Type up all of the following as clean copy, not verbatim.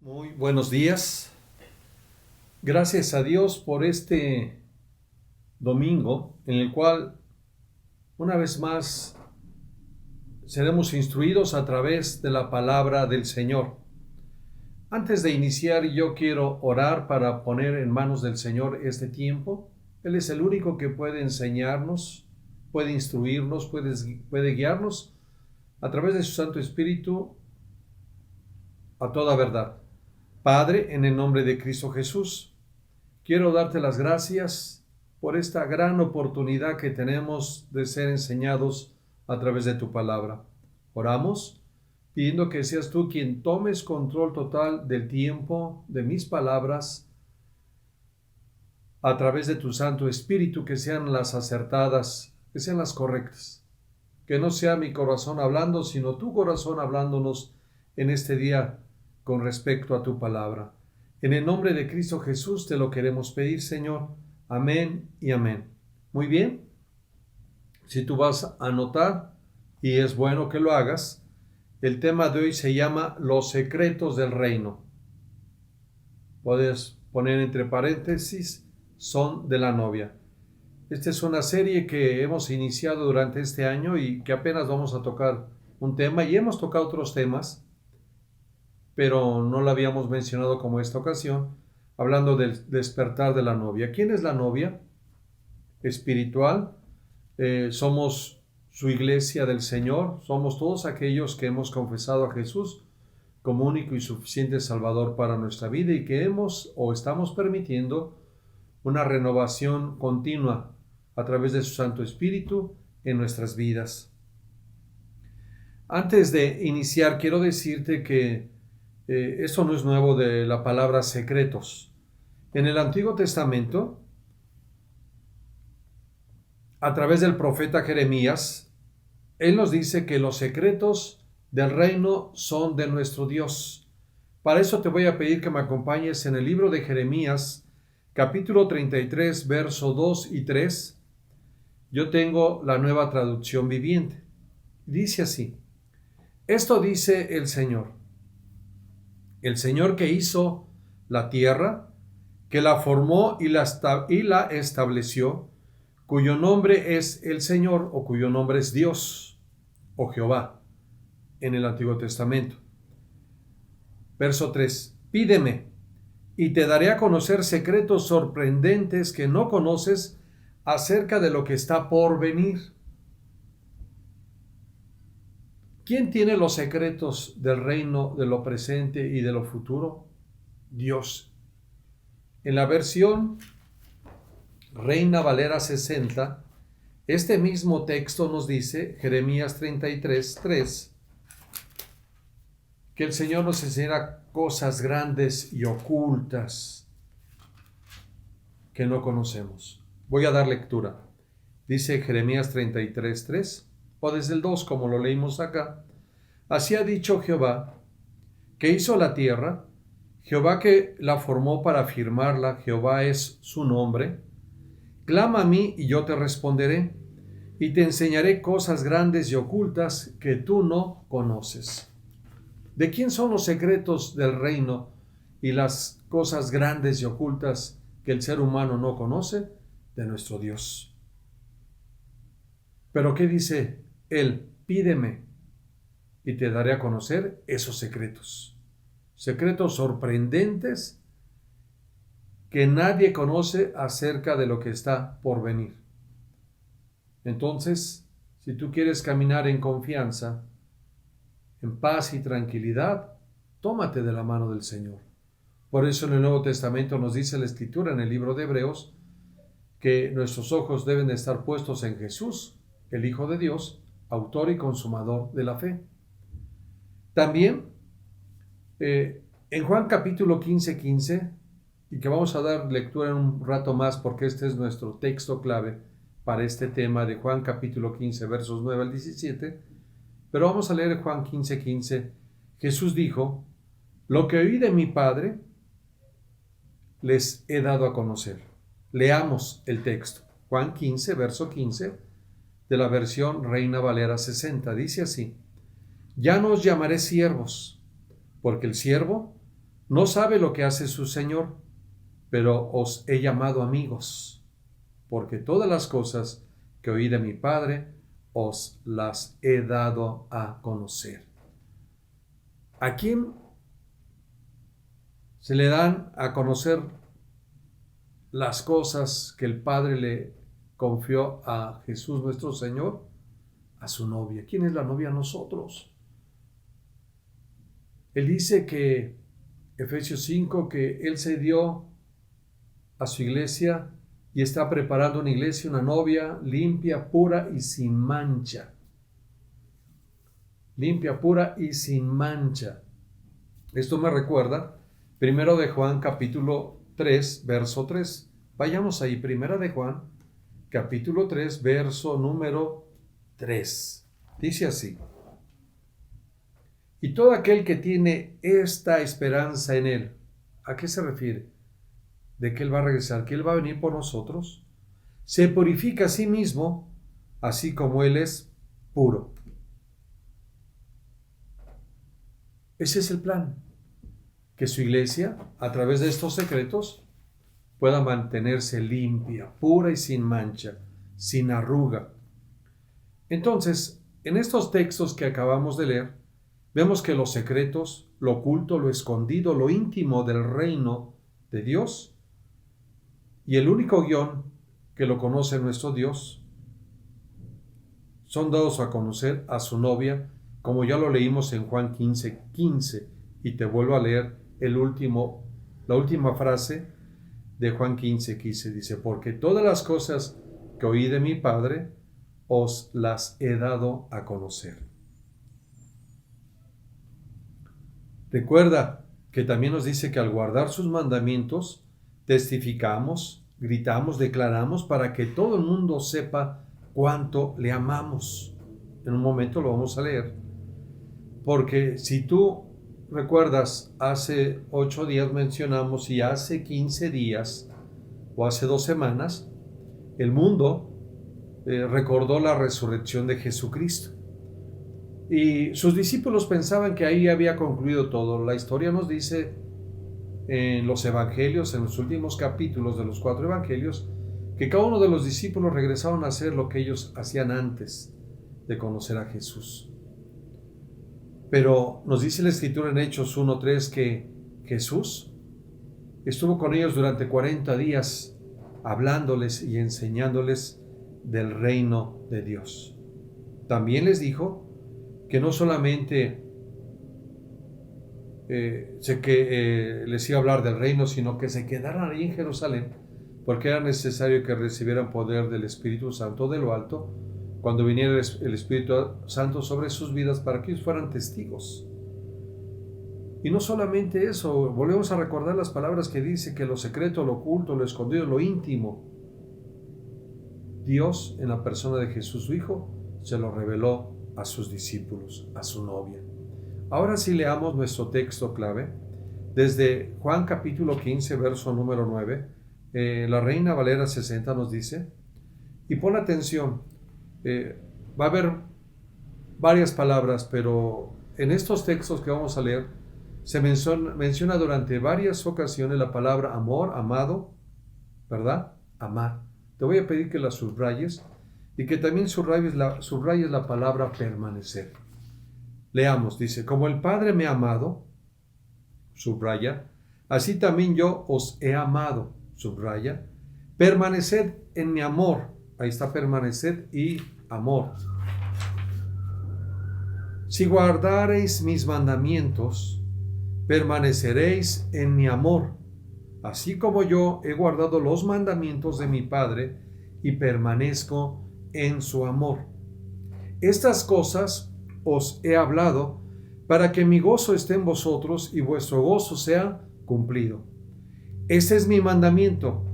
Muy buenos días. Gracias a Dios por este domingo en el cual una vez más seremos instruidos a través de la palabra del Señor. Antes de iniciar, yo quiero orar para poner en manos del Señor este tiempo. Él es el único que puede enseñarnos, puede instruirnos, puede guiarnos a través de su Santo Espíritu a toda verdad. Padre, en el nombre de Cristo Jesús, quiero darte las gracias por esta gran oportunidad que tenemos de ser enseñados a través de tu palabra. Oramos pidiendo que seas tú quien tomes control total del tiempo, de mis palabras, a través de tu Santo Espíritu, que sean las acertadas, que sean las correctas. Que no sea mi corazón hablando, sino tu corazón hablándonos en este día con respecto a tu palabra. En el nombre de Cristo Jesús te lo queremos pedir, Señor. Amén y amén. Muy bien. Si tú vas a anotar, y es bueno que lo hagas, el tema de hoy se llama Los secretos del reino. Puedes poner entre paréntesis, son de la novia. Esta es una serie que hemos iniciado durante este año y que apenas vamos a tocar un tema, y hemos tocado otros temas, pero no la habíamos mencionado como esta ocasión, hablando del despertar de la novia. ¿Quién es la novia? Espiritual. Somos su iglesia del Señor, somos todos aquellos que hemos confesado a Jesús como único y suficiente Salvador para nuestra vida y que hemos o estamos permitiendo una renovación continua a través de su Santo Espíritu en nuestras vidas. Antes de iniciar, quiero decirte que esto no es nuevo de la palabra secretos. En el Antiguo Testamento, a través del profeta Jeremías, él nos dice que los secretos del reino son de nuestro Dios. Para eso te voy a pedir que me acompañes en el libro de Jeremías, capítulo 33, verso 2 y 3. Yo tengo la Nueva Traducción Viviente. Dice así: Esto dice el Señor que hizo la tierra, que la formó y la estableció, cuyo nombre es el Señor, o cuyo nombre es Dios, o Jehová, en el Antiguo Testamento. Verso 3. Pídeme, y te daré a conocer secretos sorprendentes que no conoces acerca de lo que está por venir. ¿Quién tiene los secretos del reino, de lo presente y de lo futuro? Dios. En la versión Reina Valera 60, este mismo texto nos dice, Jeremías 33, 3, que el Señor nos enseñará cosas grandes y ocultas que no conocemos. Voy a dar lectura. Dice Jeremías 33, 3, o desde el 2, como lo leímos acá. Así ha dicho Jehová, que hizo la tierra, Jehová que la formó para firmarla, Jehová es su nombre. Clama a mí y yo te responderé, y te enseñaré cosas grandes y ocultas que tú no conoces. ¿De quién son los secretos del reino y las cosas grandes y ocultas que el ser humano no conoce? De nuestro Dios. ¿Pero qué dice él? Pídeme y te daré a conocer esos secretos. Secretos sorprendentes que nadie conoce acerca de lo que está por venir. Entonces, si tú quieres caminar en confianza, en paz y tranquilidad, tómate de la mano del Señor. Por eso en el Nuevo Testamento nos dice la Escritura en el libro de Hebreos que nuestros ojos deben de estar puestos en Jesús, el Hijo de Dios, autor y consumador de la fe. También en Juan capítulo 15, y que vamos a dar lectura en un rato más porque este es nuestro texto clave para este tema de Juan capítulo 15, versos 9 al 17, pero vamos a leer Juan 15. Jesús dijo: Lo que oí de mi Padre les he dado a conocer. Leamos el texto. Juan 15, verso 15, de la versión Reina Valera 60. Dice así: Ya no os llamaré siervos, porque el siervo No sabe lo que hace su Señor, pero os he llamado amigos, porque todas las cosas que oí de mi Padre os las he dado a conocer. ¿A quién se le dan a conocer las cosas que el Padre le confió a Jesús nuestro Señor? A su novia. ¿Quién es la novia? Nosotros. Él dice que, Efesios 5, que Él se dio a su iglesia y está preparando una iglesia, una novia limpia, pura y sin mancha. Limpia, pura y sin mancha. Esto me recuerda, primero de Juan capítulo 3, verso 3. Vayamos ahí, primera de Juan, capítulo 3, verso número 3. Dice así: y todo aquel que tiene esta esperanza en Él, ¿a qué se refiere? De que Él va a regresar, que Él va a venir por nosotros, se purifica a sí mismo, así como Él es puro. Ese es el plan, que su iglesia, a través de estos secretos, pueda mantenerse limpia, pura y sin mancha, sin arruga. Entonces, en estos textos que acabamos de leer, vemos que los secretos, lo oculto, lo escondido, lo íntimo del reino de Dios, y el único guión que lo conoce nuestro Dios, son dados a conocer a su novia, como ya lo leímos en Juan 15:15, y te vuelvo a leer la última frase de Juan 15:15, dice: porque todas las cosas que oí de mi Padre os las he dado a conocer. Recuerda que también nos dice que al guardar sus mandamientos, testificamos, gritamos, declaramos para que todo el mundo sepa cuánto le amamos. En un momento lo vamos a leer. Porque si tú recuerdas, hace 8 días mencionamos y hace 15 días o hace 2 semanas, el mundo recordó la resurrección de Jesucristo. Y sus discípulos pensaban que ahí había concluido todo. La historia nos dice en los evangelios, en los últimos capítulos de los 4 evangelios, que cada uno de los discípulos regresaron a hacer lo que ellos hacían antes de conocer a Jesús. Pero nos dice la Escritura en Hechos 1:3 que Jesús estuvo con ellos durante 40 días hablándoles y enseñándoles del reino de Dios. También les dijo que no solamente les iba a hablar del reino, sino que se quedaran ahí en Jerusalén, porque era necesario que recibieran poder del Espíritu Santo de lo alto, cuando viniera el Espíritu Santo sobre sus vidas, para que ellos fueran testigos. Y no solamente eso, volvemos a recordar las palabras que dice que lo secreto, lo oculto, lo escondido, lo íntimo, Dios, en la persona de Jesús su Hijo, se lo reveló a sus discípulos, a su novia. Ahora sí leamos nuestro texto clave, desde Juan capítulo 15, verso número 9, la Reina Valera 60 nos dice, y pon atención, va a haber varias palabras, pero en estos textos que vamos a leer, se menciona durante varias ocasiones la palabra amor, amado, ¿verdad? Amar. Te voy a pedir que la subrayes y que también subrayes la palabra permanecer. Leamos, dice, como el Padre me ha amado, subraya, así también yo os he amado, subraya, permaneced en mi amor. Ahí está permaneced y amor. Si guardareis mis mandamientos, permaneceréis en mi amor, así como yo he guardado los mandamientos de mi Padre y permanezco en su amor. Estas cosas os he hablado para que mi gozo esté en vosotros y vuestro gozo sea cumplido. Este es mi mandamiento,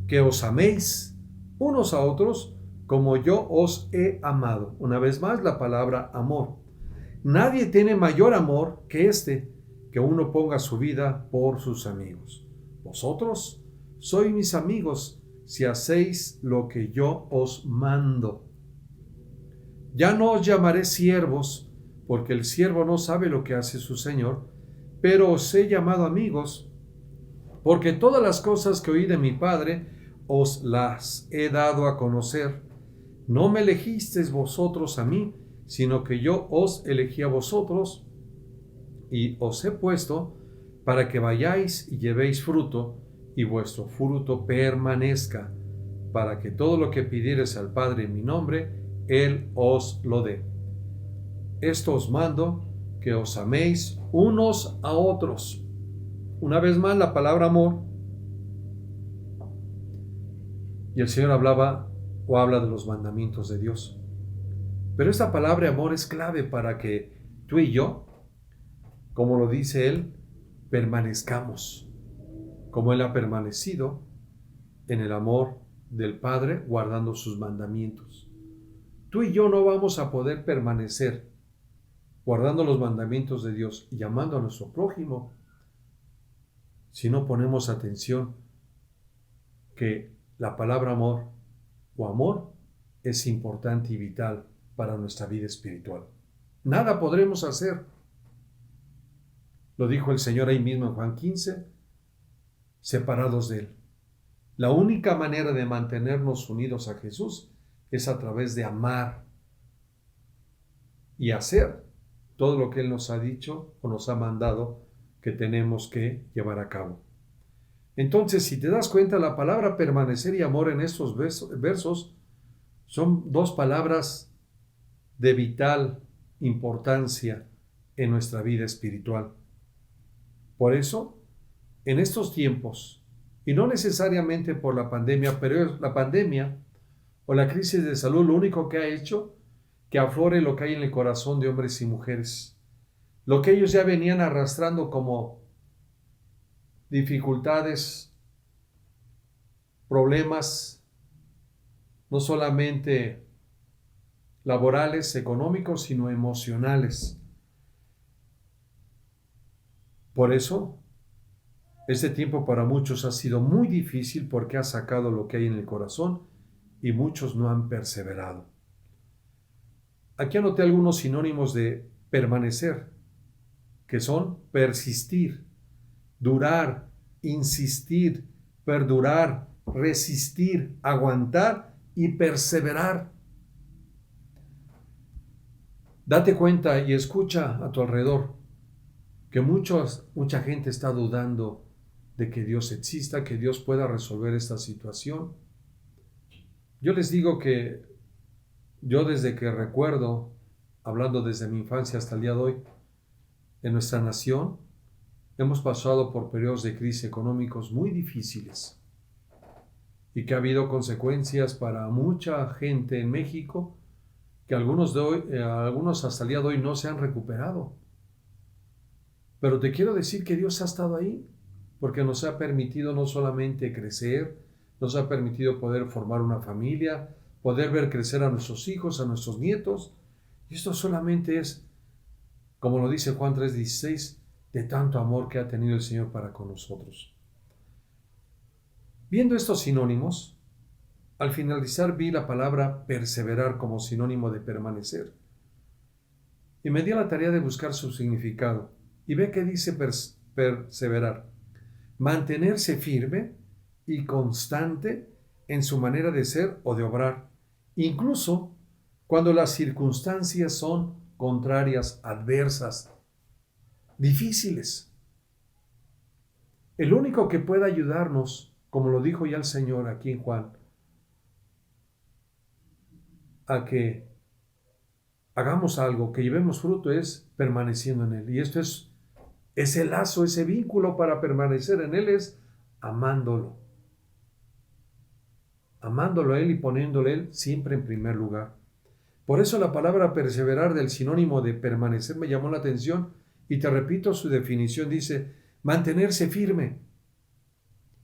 que os améis unos a otros como yo os he amado. Una vez más la palabra amor. Nadie tiene mayor amor que este, que uno ponga su vida por sus amigos. Vosotros sois mis amigos si hacéis lo que yo os mando. Ya no os llamaré siervos, porque el siervo no sabe lo que hace su señor, pero os he llamado amigos, porque todas las cosas que oí de mi Padre os las he dado a conocer. No me elegisteis vosotros a mí, sino que yo os elegí a vosotros y os he puesto para que vayáis y llevéis fruto, y vuestro fruto permanezca, para que todo lo que pidiereis al Padre en mi nombre, Él os lo dé. Esto os mando, que os améis unos a otros. Una vez más, la palabra amor. Y el Señor hablaba o habla de los mandamientos de Dios. Pero esta palabra amor es clave para que tú y yo, como lo dice Él, permanezcamos, como Él ha permanecido en el amor del Padre, guardando sus mandamientos. Tú y yo no vamos a poder permanecer guardando los mandamientos de Dios y amando a nuestro prójimo si no ponemos atención que la palabra amor o amor es importante y vital para nuestra vida espiritual. Nada podremos hacer. Lo dijo el Señor ahí mismo en Juan 15, separados de Él. La única manera de mantenernos unidos a Jesús es a través de amar y hacer todo lo que Él nos ha dicho o nos ha mandado que tenemos que llevar a cabo. Entonces, si te das cuenta, la palabra permanecer y amor en estos versos son dos palabras de vital importancia en nuestra vida espiritual. Por eso, en estos tiempos, y no necesariamente por la pandemia, pero la pandemia o la crisis de salud lo único que ha hecho que aflore lo que hay en el corazón de hombres y mujeres, lo que ellos ya venían arrastrando como dificultades, problemas, no solamente laborales, económicos, sino emocionales. Por eso, este tiempo para muchos ha sido muy difícil porque ha sacado lo que hay en el corazón y muchos no han perseverado. Aquí anoté algunos sinónimos de permanecer, que son persistir, durar, insistir, perdurar, resistir, aguantar y perseverar. Date cuenta y escucha a tu alrededor que mucha gente está dudando de que Dios exista, que Dios pueda resolver esta situación. Yo les digo que yo desde que recuerdo, hablando desde mi infancia hasta el día de hoy, en nuestra nación hemos pasado por periodos de crisis económicos muy difíciles y que ha habido consecuencias para mucha gente en México que algunos hasta el día de hoy no se han recuperado. Pero te quiero decir que Dios ha estado ahí porque nos ha permitido no solamente crecer, nos ha permitido poder formar una familia, poder ver crecer a nuestros hijos, a nuestros nietos. Y esto solamente es, como lo dice Juan 3:16, de tanto amor que ha tenido el Señor para con nosotros. Viendo estos sinónimos, al finalizar vi la palabra perseverar como sinónimo de permanecer. Y me di a la tarea de buscar su significado. Y ve que dice perseverar. Mantenerse firme y constante en su manera de ser o de obrar, incluso cuando las circunstancias son contrarias, adversas, difíciles. El único que puede ayudarnos, como lo dijo ya el Señor aquí en Juan, a que hagamos algo, que llevemos fruto, es permaneciendo en Él. Y esto es ese lazo, ese vínculo para permanecer en Él es amándolo. Amándolo a Él y poniéndole a Él siempre en primer lugar. Por eso la palabra perseverar del sinónimo de permanecer me llamó la atención y te repito su definición, dice mantenerse firme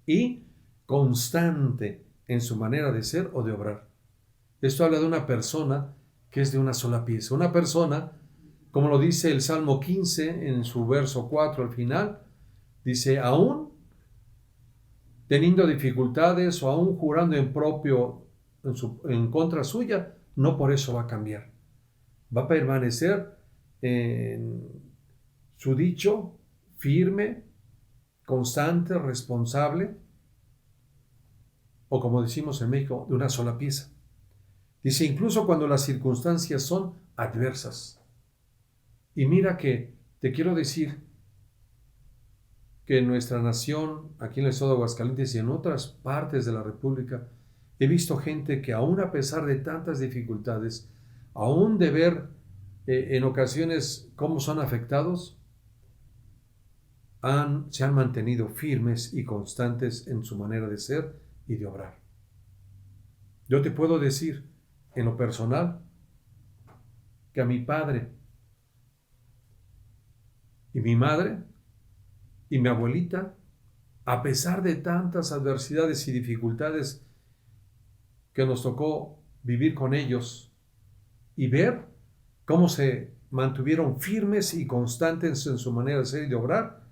y constante en su manera de ser o de obrar. Esto habla de una persona que es de una sola pieza, una persona, como lo dice el Salmo 15 en su verso 4 al final, dice, aún teniendo dificultades o aún jurando en contra suya, no por eso va a cambiar. Va a permanecer en su dicho firme, constante, responsable, o como decimos en México, de una sola pieza. Dice, incluso cuando las circunstancias son adversas. Y mira que te quiero decir que en nuestra nación, aquí en el estado de Aguascalientes y en otras partes de la República, he visto gente que aún a pesar de tantas dificultades, aún de ver en ocasiones cómo son afectados, se han mantenido firmes y constantes en su manera de ser y de obrar. Yo te puedo decir, en lo personal, que a mi padre y mi madre y mi abuelita, a pesar de tantas adversidades y dificultades que nos tocó vivir con ellos y ver cómo se mantuvieron firmes y constantes en su manera de ser y de obrar,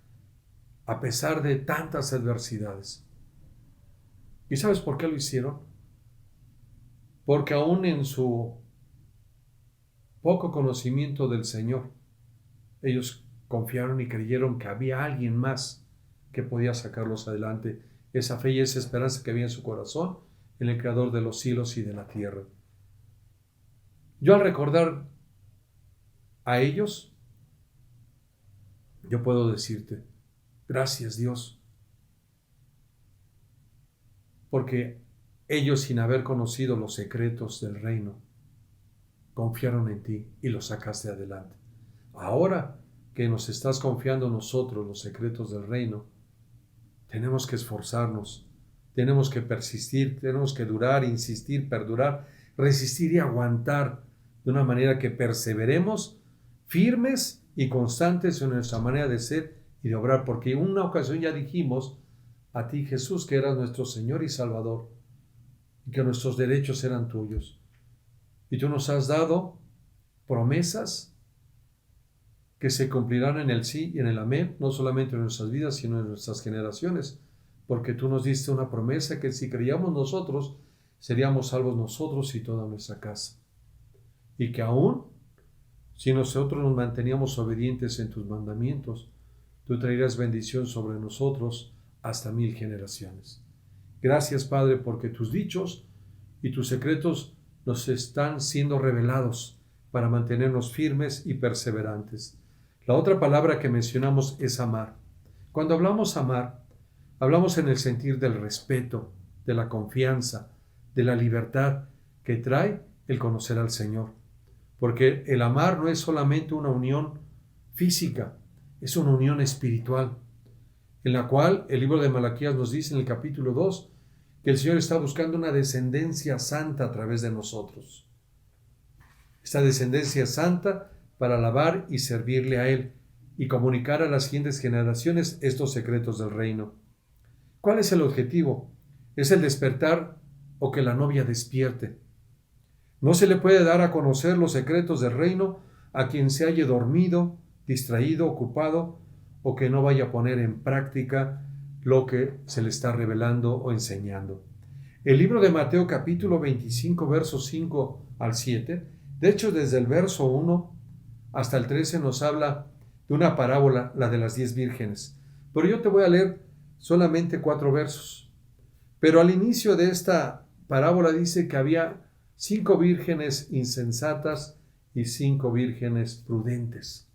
a pesar de tantas adversidades. ¿Y sabes por qué lo hicieron? Porque aún en su poco conocimiento del Señor, ellos confiaron y creyeron que había alguien más que podía sacarlos adelante. Esa fe y esa esperanza que había en su corazón, en el Creador de los cielos y de la tierra. Yo al recordar a ellos, yo puedo decirte, gracias Dios, porque ellos, sin haber conocido los secretos del reino, confiaron en ti y los sacaste adelante. Ahora que nos estás confiando a nosotros los secretos del reino, tenemos que esforzarnos, tenemos que persistir, tenemos que durar, insistir, perdurar, resistir y aguantar de una manera que perseveremos firmes y constantes en nuestra manera de ser y de obrar, porque en una ocasión ya dijimos a ti, Jesús, que eras nuestro Señor y Salvador, y que nuestros derechos eran tuyos. Y tú nos has dado promesas que se cumplirán en el sí y en el amén, no solamente en nuestras vidas, sino en nuestras generaciones, porque tú nos diste una promesa que si creíamos nosotros, seríamos salvos nosotros y toda nuestra casa. Y que aún, si nosotros nos manteníamos obedientes en tus mandamientos, tú traerás bendición sobre nosotros hasta 1000 generaciones. Gracias, Padre, porque tus dichos y tus secretos nos están siendo revelados para mantenernos firmes y perseverantes. La otra palabra que mencionamos es amar. Cuando hablamos amar, hablamos en el sentir del respeto, de la confianza, de la libertad que trae el conocer al Señor. Porque el amar no es solamente una unión física, es una unión espiritual, en la cual el libro de Malaquías nos dice en el capítulo 2 que el Señor está buscando una descendencia santa a través de nosotros. Esta descendencia santa para alabar y servirle a Él y comunicar a las siguientes generaciones estos secretos del reino. ¿Cuál es el objetivo? Es el despertar o que la novia despierte. No se le puede dar a conocer los secretos del reino a quien se halle dormido, distraído, ocupado o que no vaya a poner en práctica lo que se le está revelando o enseñando. El libro de Mateo capítulo 25 versos 5 al 7, de hecho desde el verso 1 hasta el 13 nos habla de una parábola, la de las 10 vírgenes. Pero yo te voy a leer solamente 4 versos. Pero al inicio de esta parábola dice que había 5 vírgenes insensatas y 5 vírgenes prudentes.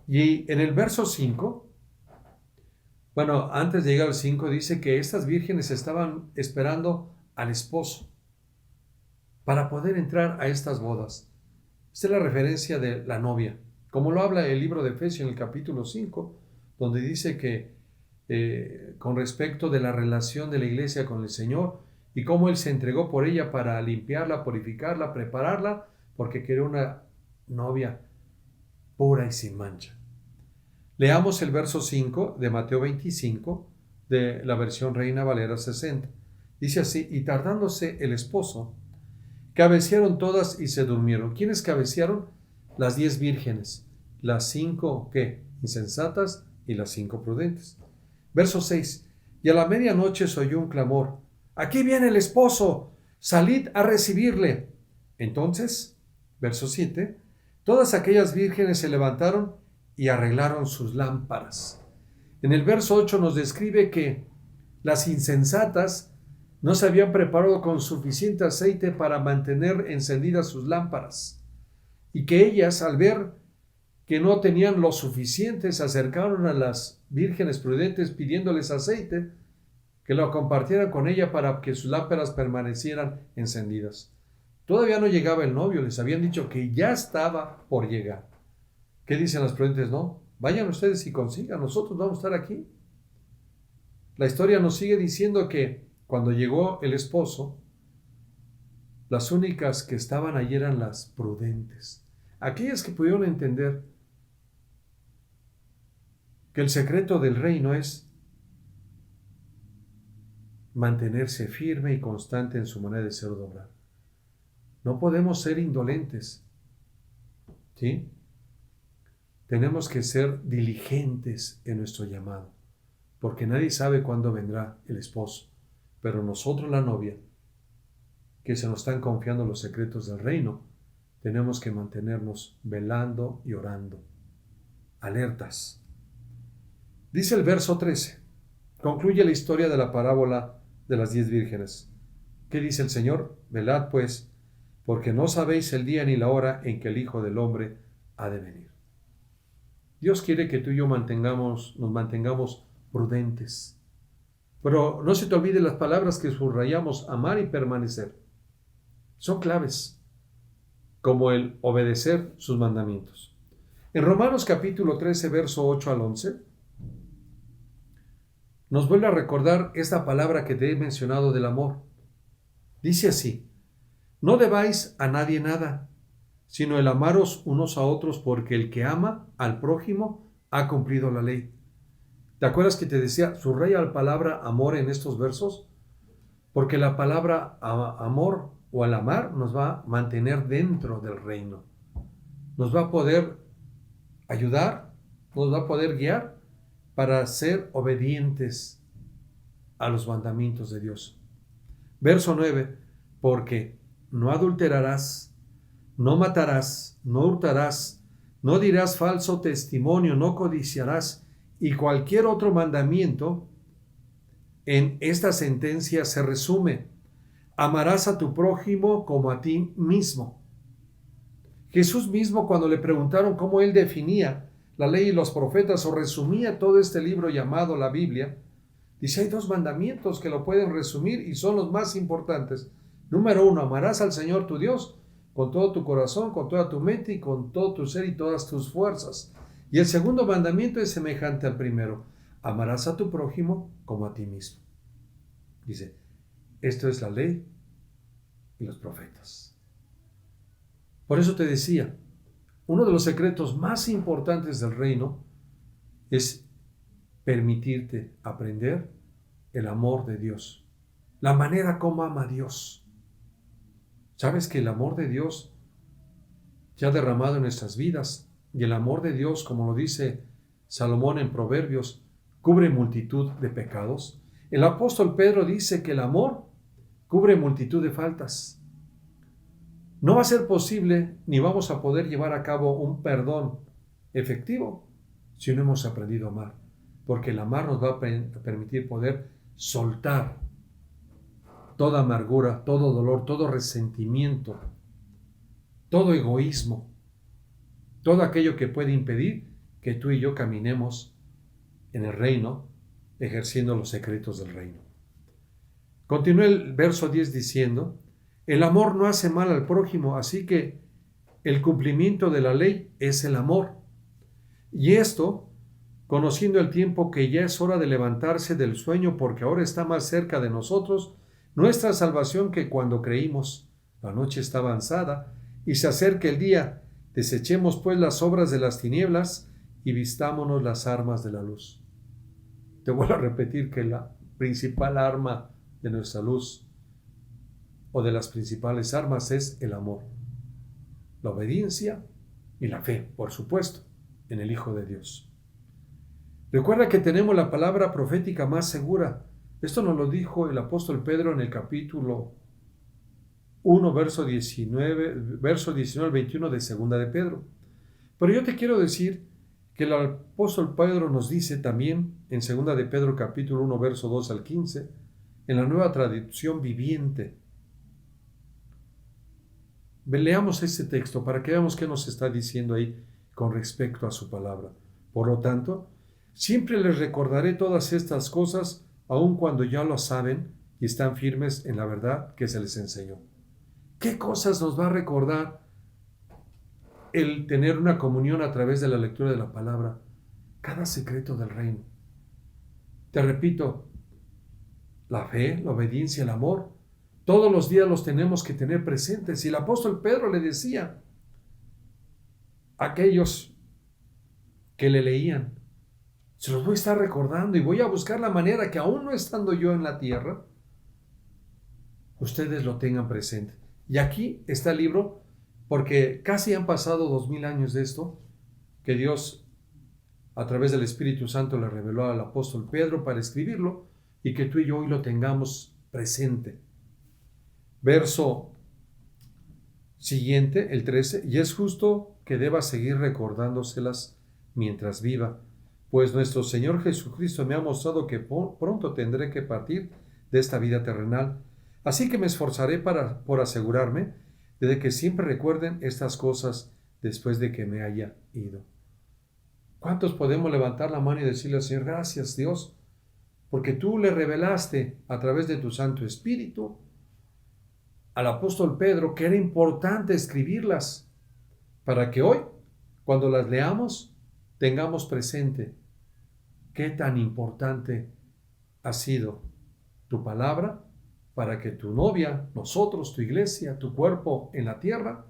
Y en el verso 5, bueno, antes de llegar al 5, dice que estas vírgenes estaban esperando al esposo para poder entrar a estas bodas. Esta es la referencia de la novia, como lo habla el libro de Efesios en el capítulo 5, donde dice que con respecto de la relación de la iglesia con el Señor y cómo Él se entregó por ella para limpiarla, purificarla, prepararla, porque quería una novia pura y sin mancha. Leamos el verso 5 de Mateo 25, de la versión Reina Valera 60. Dice así, y tardándose el esposo, cabecearon todas y se durmieron. ¿Quiénes cabecearon? Las 10 vírgenes, las 5, ¿qué? Insensatas y las 5 prudentes. Verso 6, y a la medianoche se oyó un clamor, aquí viene el esposo, salid a recibirle. Entonces, verso 7, todas aquellas vírgenes se levantaron y arreglaron sus lámparas. En el verso 8 nos describe que las insensatas no se habían preparado con suficiente aceite para mantener encendidas sus lámparas, y que ellas, al ver que no tenían lo suficiente, se acercaron a las vírgenes prudentes pidiéndoles aceite, que lo compartieran con ella para que sus lámparas permanecieran encendidas. Todavía no llegaba el novio, les habían dicho que ya estaba por llegar. ¿Qué dicen las prudentes? No, vayan ustedes y consigan, nosotros vamos a estar aquí. La historia nos sigue diciendo que cuando llegó el esposo, las únicas que estaban allí eran las prudentes, aquellas que pudieron entender que el secreto del reino es mantenerse firme y constante en su manera de ser o de obrar. No podemos ser indolentes, ¿sí? Tenemos que ser diligentes en nuestro llamado, porque nadie sabe cuándo vendrá el esposo, pero nosotros, la novia, que se nos están confiando los secretos del reino, tenemos que mantenernos velando y orando, alertas. Dice el verso 13, concluye la historia de la parábola de las 10 vírgenes. ¿Qué dice el Señor? Velad pues, porque no sabéis el día ni la hora en que el Hijo del Hombre ha de venir. Dios quiere que tú y yo nos mantengamos prudentes. Pero no se te olvide las palabras que subrayamos: amar y permanecer. Son claves, como el obedecer sus mandamientos. En Romanos capítulo 13, verso 8 al 11, nos vuelve a recordar esta palabra que te he mencionado del amor. Dice así: no debáis a nadie nada, sino el amaros unos a otros, porque el que ama al prójimo ha cumplido la ley. ¿Te acuerdas que te decía, subraya la palabra amor en estos versos? Porque la palabra amor o al amar nos va a mantener dentro del reino. Nos va a poder ayudar, nos va a poder guiar para ser obedientes a los mandamientos de Dios. Verso 9, porque no adulterarás, no matarás, no hurtarás, no dirás falso testimonio, no codiciarás, y cualquier otro mandamiento en esta sentencia se resume: amarás a tu prójimo como a ti mismo. Jesús mismo, cuando le preguntaron cómo él definía la ley y los profetas o resumía todo este libro llamado la Biblia, dice, hay 2 mandamientos que lo pueden resumir y son los más importantes. Número 1, amarás al Señor tu Dios con todo tu corazón, con toda tu mente y con todo tu ser y todas tus fuerzas. Y el segundo mandamiento es semejante al primero: amarás a tu prójimo como a ti mismo. Dice, esto es la ley y los profetas. Por eso te decía, uno de los secretos más importantes del reino es permitirte aprender el amor de Dios, la manera como ama a Dios. ¿Sabes que el amor de Dios se ha derramado en nuestras vidas? Y el amor de Dios, como lo dice Salomón en Proverbios, cubre multitud de pecados. El apóstol Pedro dice que el amor cubre multitud de faltas. No va a ser posible ni vamos a poder llevar a cabo un perdón efectivo si no hemos aprendido a amar, porque el amar nos va a permitir poder soltar toda amargura, todo dolor, todo resentimiento, todo egoísmo, todo aquello que puede impedir que tú y yo caminemos en el reino, ejerciendo los secretos del reino. Continúa el verso 10 diciendo, el amor no hace mal al prójimo, así que el cumplimiento de la ley es el amor. Y esto, conociendo el tiempo que ya es hora de levantarse del sueño, porque ahora está más cerca de nosotros nuestra salvación que cuando creímos. La noche está avanzada y se acerca el día. Desechemos pues las obras de las tinieblas y vistámonos las armas de la luz. Te vuelvo a repetir que la principal arma de nuestra luz, o de las principales armas, es el amor, la obediencia y la fe, por supuesto, en el Hijo de Dios. Recuerda que tenemos la palabra profética más segura. Esto nos lo dijo el apóstol Pedro en el capítulo 1, verso 19 al 21 de Segunda de Pedro. Pero yo te quiero decir que el apóstol Pedro nos dice también en 2 de Pedro capítulo 1, verso 2 al 15, en la Nueva Traducción Viviente. Leamos este texto para que veamos qué nos está diciendo ahí con respecto a su palabra. Por lo tanto, siempre les recordaré todas estas cosas, aun cuando ya lo saben y están firmes en la verdad que se les enseñó. ¿Qué cosas nos va a recordar el tener una comunión a través de la lectura de la palabra? Cada secreto del reino. Te repito, la fe, la obediencia, el amor, todos los días los tenemos que tener presentes. Y el apóstol Pedro le decía a aquellos que le leían, se los voy a estar recordando y voy a buscar la manera que aún no estando yo en la tierra, ustedes lo tengan presente. Y aquí está el libro, porque casi han pasado 2000 años de esto, que Dios a través del Espíritu Santo le reveló al apóstol Pedro para escribirlo y que tú y yo hoy lo tengamos presente. Verso siguiente, el 13, y es justo que deba seguir recordándoselas mientras viva, pues nuestro Señor Jesucristo me ha mostrado que pronto tendré que partir de esta vida terrenal, así que me esforzaré por asegurarme de que siempre recuerden estas cosas después de que me haya ido. ¿Cuántos podemos levantar la mano y decirle al Señor, gracias Dios, porque tú le revelaste a través de tu Santo Espíritu al apóstol Pedro que era importante escribirlas para que hoy, cuando las leamos, tengamos presente qué tan importante ha sido tu palabra para que tu novia, nosotros, tu iglesia, tu cuerpo en la tierra,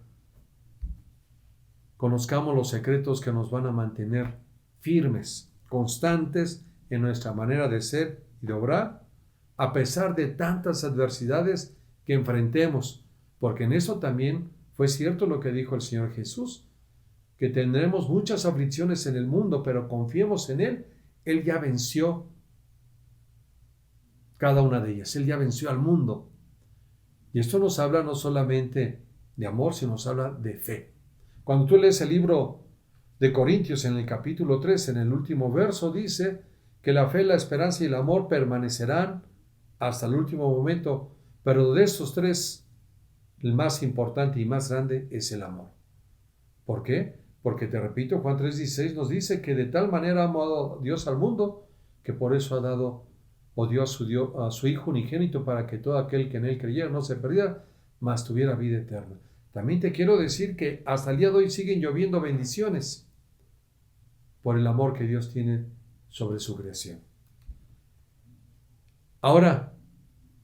conozcamos los secretos que nos van a mantener firmes, constantes en nuestra manera de ser y de obrar, a pesar de tantas adversidades que enfrentemos, porque en eso también fue cierto lo que dijo el Señor Jesús, que tendremos muchas aflicciones en el mundo, pero confiemos en Él. Él ya venció cada una de ellas, Él ya venció al mundo. Y esto nos habla no solamente de amor, sino nos habla de fe. Cuando tú lees el libro de Corintios en el capítulo 3, en el último verso, dice que la fe, la esperanza y el amor permanecerán hasta el último momento, pero de estos tres, el más importante y más grande es el amor. ¿Por qué? Porque te repito, Juan 3:16 nos dice que de tal manera ha amado Dios al mundo, que por eso ha dado o dio a su Hijo unigénito para que todo aquel que en Él creyera no se perdiera, mas tuviera vida eterna. También te quiero decir que hasta el día de hoy siguen lloviendo bendiciones por el amor que Dios tiene sobre su creación. Ahora,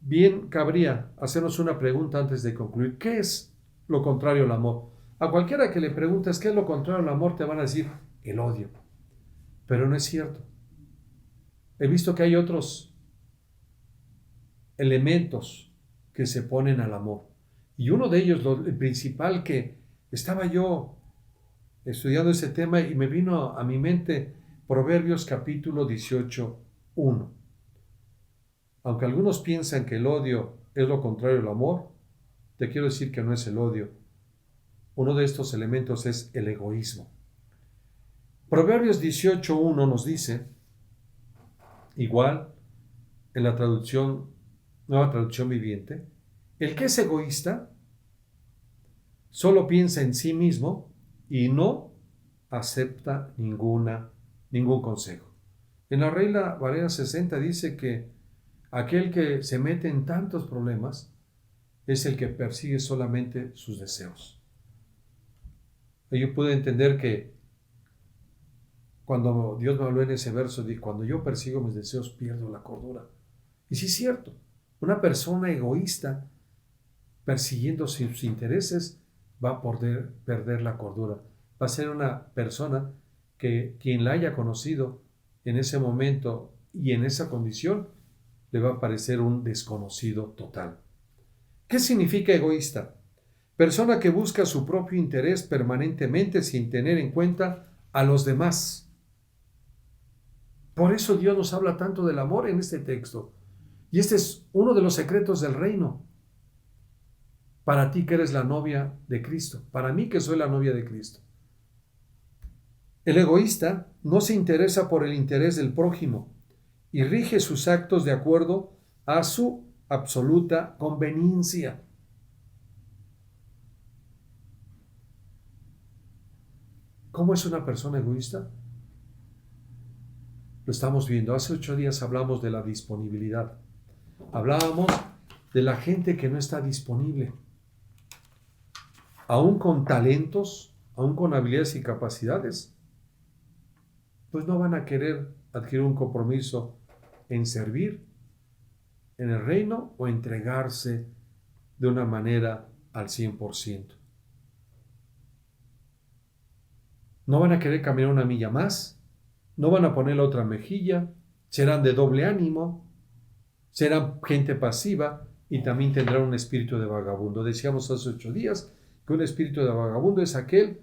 bien cabría hacernos una pregunta antes de concluir. ¿Qué es lo contrario al amor? A cualquiera que le preguntes qué es lo contrario al amor, te van a decir el odio. Pero no es cierto. He visto que hay otros elementos que se ponen al amor. Y uno de ellos, el principal, que estaba yo estudiando ese tema y me vino a mi mente Proverbios capítulo 18:1. Aunque algunos piensan que el odio es lo contrario al amor, te quiero decir que no es el odio. Uno de estos elementos es el egoísmo. Proverbios 18:1 nos dice, igual en la Nueva Traducción Viviente, el que es egoísta solo piensa en sí mismo y no acepta ningún consejo. En la Reina Valera 60 dice que aquel que se mete en tantos problemas es el que persigue solamente sus deseos. Yo pude entender que cuando Dios me habló en ese verso, dijo, cuando yo persigo mis deseos pierdo la cordura. Y sí es cierto, una persona egoísta persiguiendo sus intereses va a poder perder la cordura. Va a ser una persona que quien la haya conocido en ese momento y en esa condición le va a parecer un desconocido total. ¿Qué significa egoísta? Persona que busca su propio interés permanentemente sin tener en cuenta a los demás. Por eso Dios nos habla tanto del amor en este texto. Y este es uno de los secretos del reino. Para ti que eres la novia de Cristo, para mí que soy la novia de Cristo. El egoísta no se interesa por el interés del prójimo y rige sus actos de acuerdo a su absoluta conveniencia. ¿Cómo es una persona egoísta? Lo estamos viendo. Hace 8 días hablamos de la disponibilidad. Hablábamos de la gente que no está disponible. Aún con talentos, aún con habilidades y capacidades, pues no van a querer adquirir un compromiso en servir en el reino o entregarse de una manera al 100%. No van a querer caminar una milla más, no van a poner la otra mejilla, serán de doble ánimo, serán gente pasiva y también tendrán un espíritu de vagabundo. Decíamos hace 8 días que un espíritu de vagabundo es aquel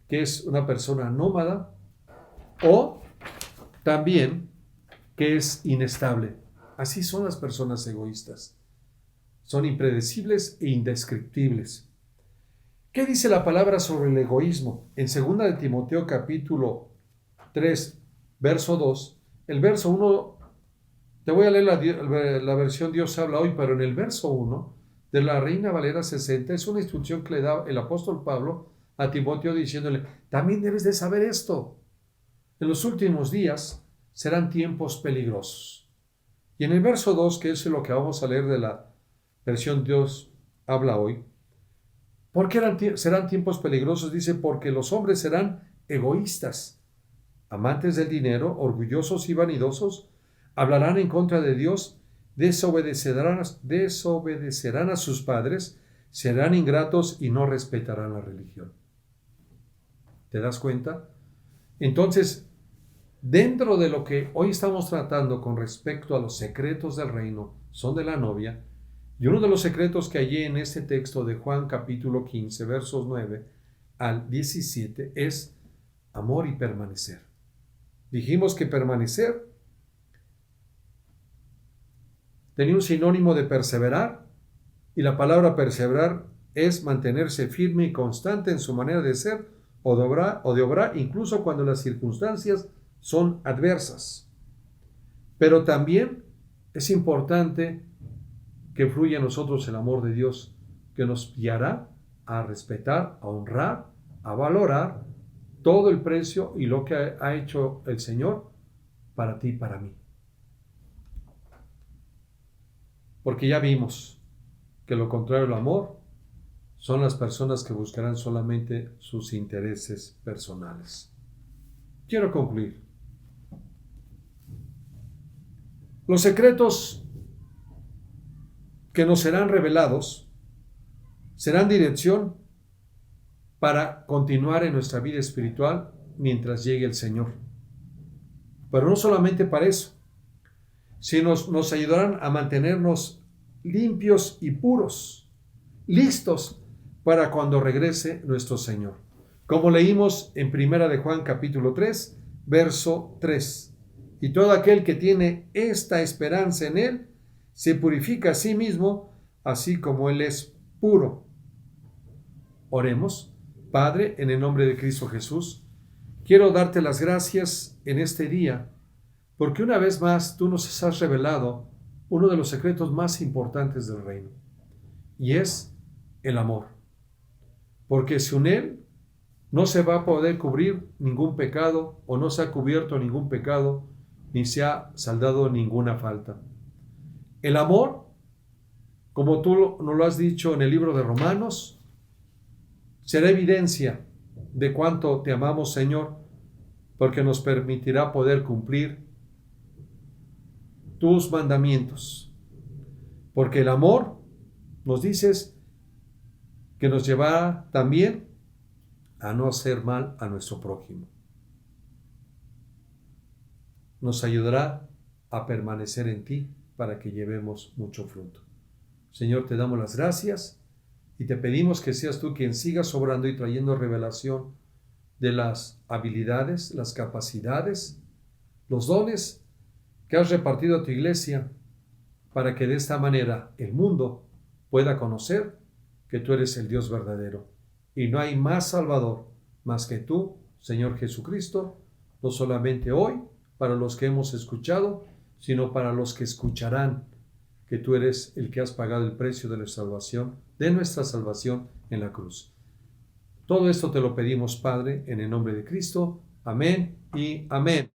que es una persona nómada o también que es inestable. Así son las personas egoístas. Son impredecibles e indescriptibles. ¿Qué dice la palabra sobre el egoísmo? En 2 de Timoteo capítulo 3, verso 2, el verso 1, te voy a leer la versión Dios habla hoy, pero en el verso 1 de la Reina Valera 60 es una instrucción que le da el apóstol Pablo a Timoteo diciéndole, también debes de saber esto. En los últimos días serán tiempos peligrosos. Y en el verso 2, que es lo que vamos a leer de la versión Dios habla hoy, ¿por qué serán tiempos peligrosos? Dice, porque los hombres serán egoístas, amantes del dinero, orgullosos y vanidosos, hablarán en contra de Dios, desobedecerán a sus padres, serán ingratos y no respetarán la religión. ¿Te das cuenta? Entonces, dentro de lo que hoy estamos tratando con respecto a los secretos del reino, son de la novia, y uno de los secretos que hallé en este texto de Juan capítulo 15, versos 9 al 17, es amor y permanecer. Dijimos que permanecer tenía un sinónimo de perseverar, y la palabra perseverar es mantenerse firme y constante en su manera de ser o de obrar, incluso cuando las circunstancias son adversas. Pero también es importante que fluya en nosotros el amor de Dios, que nos guiará a respetar, a honrar, a valorar todo el precio y lo que ha hecho el Señor para ti y para mí. Porque ya vimos que lo contrario al amor son las personas que buscarán solamente sus intereses personales. Quiero concluir. Los secretos que nos serán revelados serán dirección para continuar en nuestra vida espiritual mientras llegue el Señor. Pero no solamente para eso, sino nos ayudarán a mantenernos limpios y puros, listos para cuando regrese nuestro Señor. Como leímos en 1 de Juan capítulo 3, verso 3. Y todo aquel que tiene esta esperanza en Él, se purifica a sí mismo, así como Él es puro. Oremos. Padre, en el nombre de Cristo Jesús, quiero darte las gracias en este día, porque una vez más tú nos has revelado uno de los secretos más importantes del reino, y es el amor. Porque sin Él no se va a poder cubrir ningún pecado, o no se ha cubierto ningún pecado, ni se ha saldado ninguna falta. El amor, como tú nos lo has dicho en el libro de Romanos, será evidencia de cuánto te amamos, Señor, porque nos permitirá poder cumplir tus mandamientos. Porque el amor, nos dices, que nos llevará también a no hacer mal a nuestro prójimo. Nos ayudará a permanecer en ti para que llevemos mucho fruto. Señor, te damos las gracias y te pedimos que seas tú quien siga obrando y trayendo revelación de las habilidades, las capacidades, los dones que has repartido a tu iglesia, para que de esta manera el mundo pueda conocer que tú eres el Dios verdadero y no hay más Salvador más que tú Señor Jesucristo, no solamente hoy, para los que hemos escuchado, sino para los que escucharán, que tú eres el que has pagado el precio de nuestra salvación en la cruz. Todo esto te lo pedimos, Padre, en el nombre de Cristo. Amén y amén.